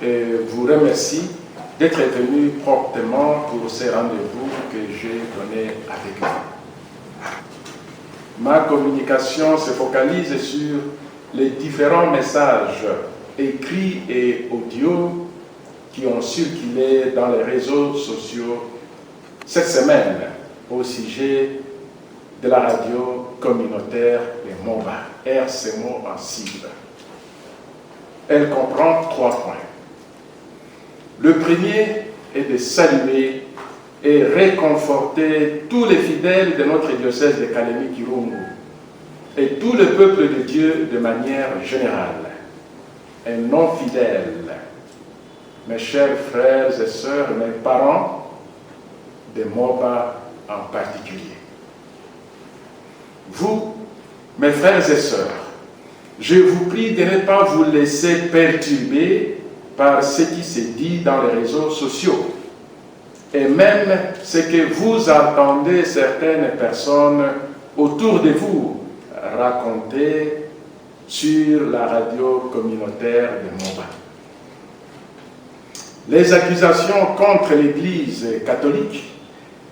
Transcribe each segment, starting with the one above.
vous remercie d'être venu promptement pour ces rendez-vous que j'ai donnés avec vous. Ma communication se focalise sur les différents messages écrits et audio qui ont circulé dans les réseaux sociaux cette semaine au sujet de la radio communautaire de Moba, RCMO en cible. Elle comprend 3 points. Le premier est de saluer et réconforter tous les fidèles de notre diocèse de Kalemi-Kirungu et tout le peuple de Dieu de manière générale, et non fidèles, mes chers frères et sœurs, mes parents de Moba en particulier. Vous, mes frères et sœurs, je vous prie de ne pas vous laisser perturber par ce qui se dit dans les réseaux sociaux et même ce que vous entendez certaines personnes autour de vous raconter sur la radio communautaire de Moba. Les accusations contre l'Église catholique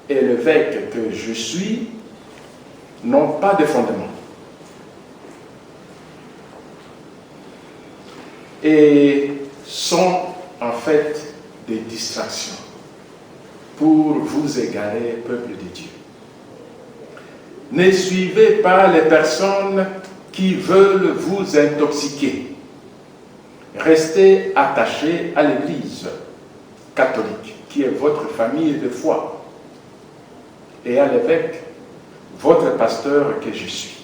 et l'évêque que je suis n'ont pas de fondement. Et sont en fait des distractions pour vous égarer, peuple de Dieu. Ne suivez pas les personnes qui veulent vous intoxiquer. Restez attachés à l'Église catholique, qui est votre famille de foi, et à l'évêque, votre pasteur que je suis.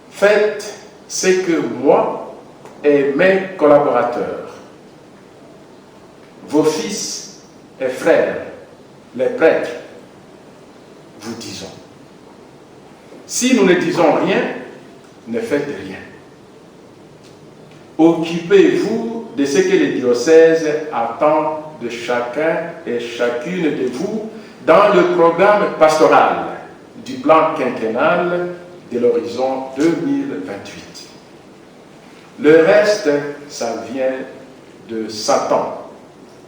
Faites ce que moi et mes collaborateurs, vos fils et frères, les prêtres, vous disons. Si nous ne disons rien, ne faites rien. Occupez-vous de ce que le diocèse attend de chacun et chacune de vous dans le programme pastoral du plan quinquennal de l'horizon 2028. Le reste, ça vient de Satan,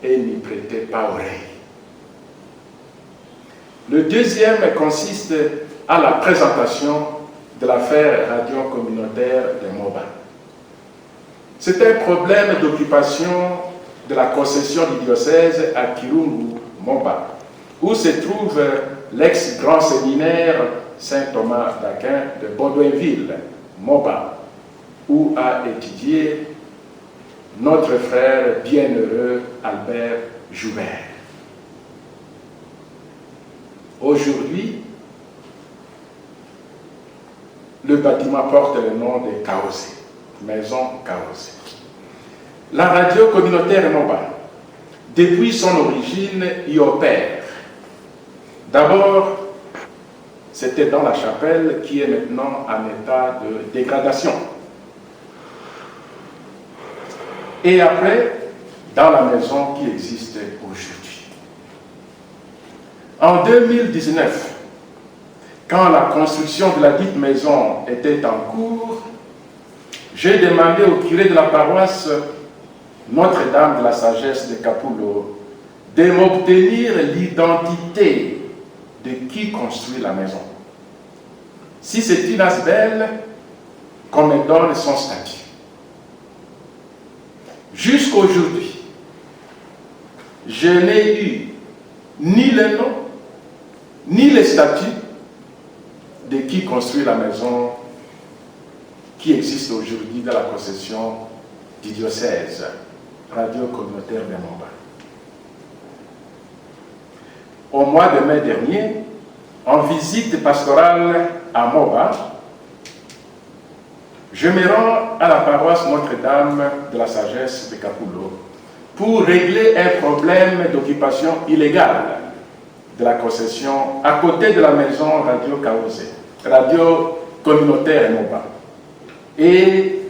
et n'y prêtez pas oreille. Le deuxième consiste à la présentation de l'affaire radio communautaire de Moba. C'est un problème d'occupation de la concession du diocèse à Kirungu, Moba, où se trouve l'ex-grand séminaire Saint-Thomas d'Aquin de Baudouinville, Moba, où a étudié notre frère bienheureux Albert Joubert. Aujourd'hui, le bâtiment porte le nom de Kaosé, Maison Kaosé. La radio communautaire Moba, depuis son origine, y opère. D'abord, c'était dans la chapelle qui est maintenant en état de dégradation. Et après, dans la maison qui existe aujourd'hui. En 2019, quand la construction de la dite maison était en cours, j'ai demandé au curé de la paroisse Notre-Dame de la Sagesse de Kapoulo de m'obtenir l'identité de qui construit la maison. Si c'est une Asbel, qu'on me donne son statut. Jusqu'à aujourd'hui, je n'ai eu ni le nom, ni le statut de qui construit la maison qui existe aujourd'hui dans la concession du diocèse, radio communautaire de Moba. Au mois de mai dernier, en visite pastorale à Moba, je me rends à la paroisse Notre-Dame de la Sagesse de Kapoulo pour régler un problème d'occupation illégale de la concession à côté de la maison Radio Kaosé, radio communautaire Moba. Et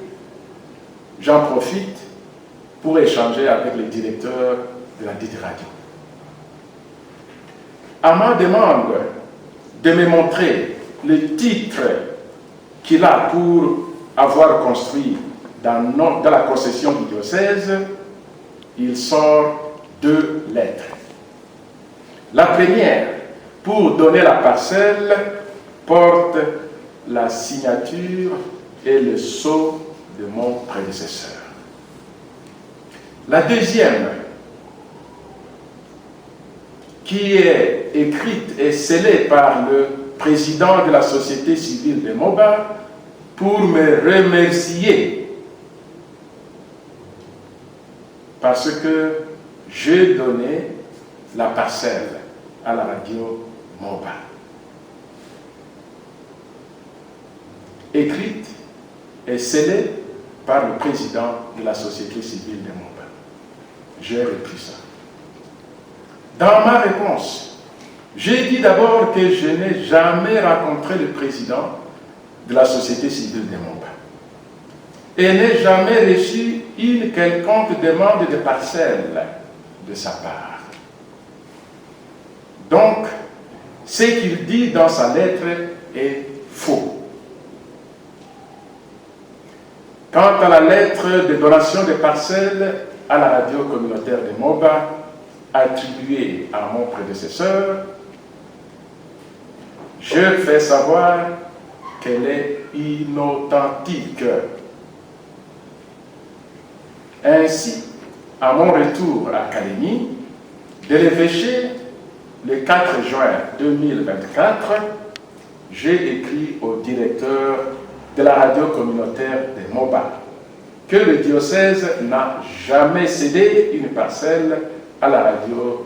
j'en profite pour échanger avec le directeur de la dite radio. À ma demande de me montrer le titre qu'il a pour avoir construit dans la concession du diocèse, il sort 2 lettres. La première, pour donner la parcelle, porte la signature et le sceau de mon prédécesseur. La deuxième, qui est écrite et scellée par le président de la société civile de Moba pour me remercier parce que j'ai donné la parcelle à la radio Moba. Écrite et scellée par le président de la société civile de Moba. J'ai repris ça. Dans ma réponse, j'ai dit d'abord que je n'ai jamais rencontré le président de la société civile de Moba et n'ai jamais reçu une quelconque demande de parcelle de sa part. Donc, ce qu'il dit dans sa lettre est faux. Quant à la lettre de donation de parcelles à la radio communautaire de Moba, attribuée à mon prédécesseur, je fais savoir qu'elle est inauthentique. Ainsi, à mon retour à Kalemi, de l'évêché, le 4 juin 2024, j'ai écrit au directeur de la radio communautaire de Moba que le diocèse n'a jamais cédé une parcelle à la radio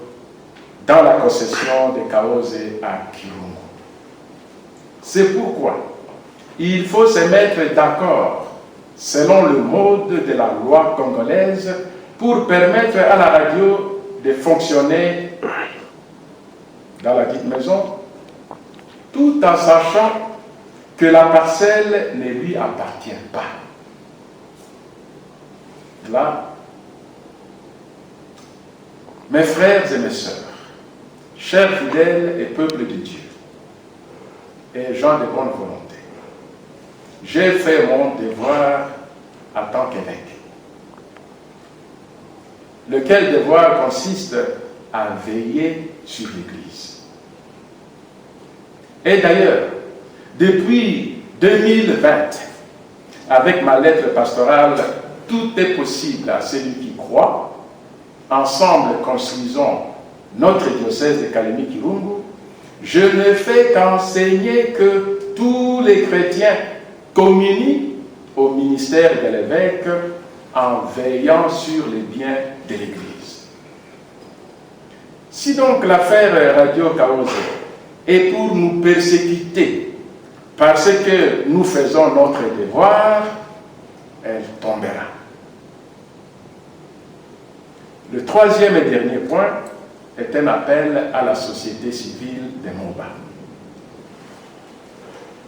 dans la concession de Kaose à Kirungu. C'est pourquoi il faut se mettre d'accord selon le mode de la loi congolaise pour permettre à la radio de fonctionner dans la dite maison, tout en sachant que la parcelle ne lui appartient pas. Là, mes frères et mes sœurs, chers fidèles et peuple de Dieu, et gens de bonne volonté, j'ai fait mon devoir en tant qu'évêque. Lequel devoir consiste à veiller sur l'Église. Et d'ailleurs, depuis 2020, avec ma lettre pastorale, tout est possible à celui qui croit. Ensemble, construisons notre diocèse de Kalemi-Kirungu. Je ne fais qu'enseigner que tous les chrétiens communient au ministère de l'évêque en veillant sur les biens de l'Église. Si donc l'affaire Radio Kaose est pour nous persécuter parce que nous faisons notre devoir, elle tombera. Le troisième et dernier point est un appel à la société civile de Moba.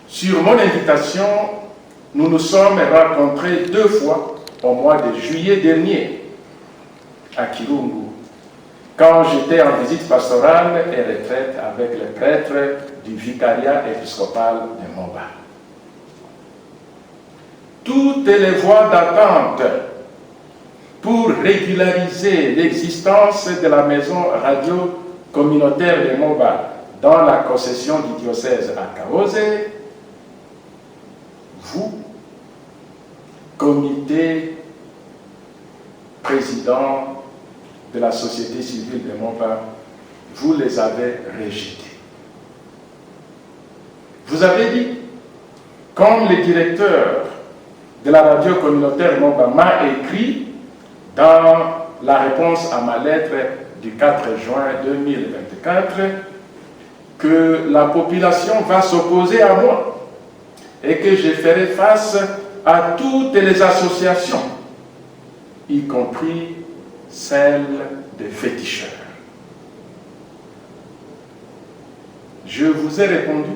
Sur mon invitation, nous nous sommes rencontrés 2 fois au mois de juillet dernier à Kirungu, quand j'étais en visite pastorale et retraite avec les prêtres du vicariat épiscopal de Moba. Toutes les voies d'attente pour régulariser l'existence de la maison radio communautaire de Moba dans la concession du diocèse à Kaose, vous, comité président de la société civile de Moba, vous les avez rejetés. Vous avez dit, comme le directeur de la radio communautaire Moba m'a écrit dans la réponse à ma lettre du 4 juin 2024, que la population va s'opposer à moi et que je ferai face à toutes les associations, y compris celles des féticheurs. Je vous ai répondu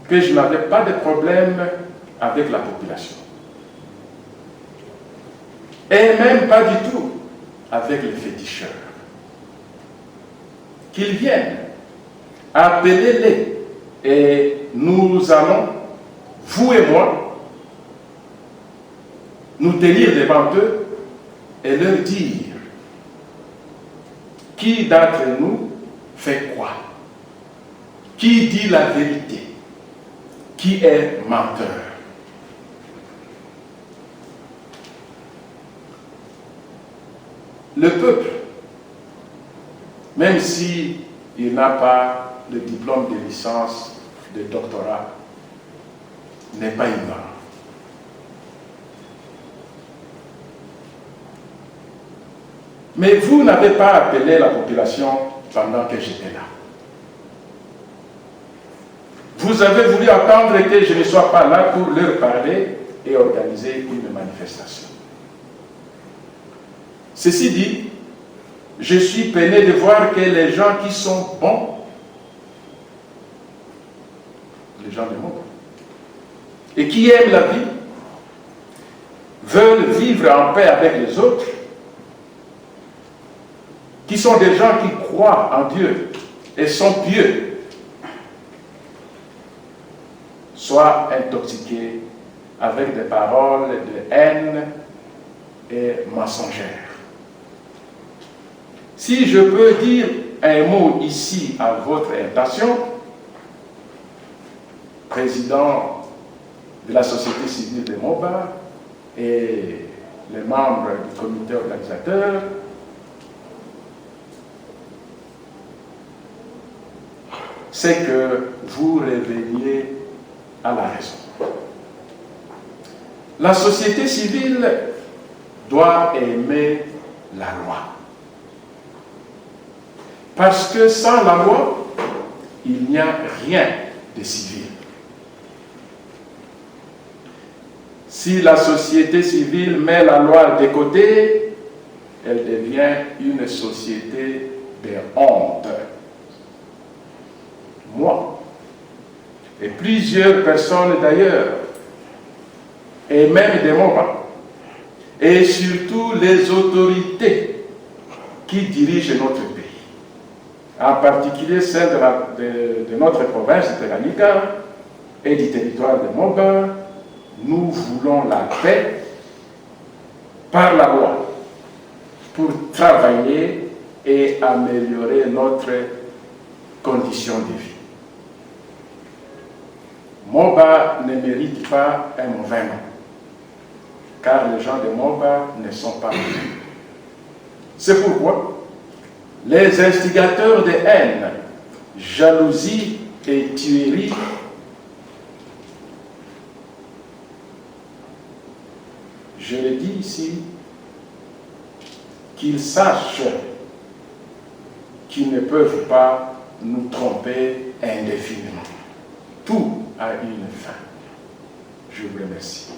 que je n'avais pas de problème avec la population. Et même pas du tout avec les féticheurs. Qu'ils viennent, appelez-les, et nous allons, vous et moi, nous tenir devant eux et leur dire qui d'entre nous fait quoi? Qui dit la vérité? Qui est menteur? Le peuple, même s'il n'a pas le diplôme de licence, de doctorat, n'est pas ignorant. Mais vous n'avez pas appelé la population pendant que j'étais là. Vous avez voulu attendre que je ne sois pas là pour leur parler et organiser une manifestation. Ceci dit, je suis peiné de voir que les gens qui sont bons, les gens du monde, et qui aiment la vie, veulent vivre en paix avec les autres, qui sont des gens qui croient en Dieu et sont pieux, soient intoxiqués avec des paroles de haine et mensongères. Si je peux dire un mot ici à votre intention, président de la société civile de Moba et les membres du comité organisateur, c'est que vous réveillez à la raison. La société civile doit aimer la loi. Parce que sans la loi, il n'y a rien de civil. Si la société civile met la loi de côté, elle devient une société de honte. Moi, et plusieurs personnes d'ailleurs, et même des moments, et surtout les autorités qui dirigent notre pays, en particulier celles de notre province de Tanganyika et du territoire de Moba, nous voulons la paix par la loi pour travailler et améliorer notre condition de vie. Moba ne mérite pas un mauvais nom, car les gens de Moba ne sont pas mauvais. C'est pourquoi les instigateurs de haine, jalousie et tuerie je le dis ici, qu'ils sachent qu'ils ne peuvent pas nous tromper indéfiniment. Tout a une fin. Je vous remercie.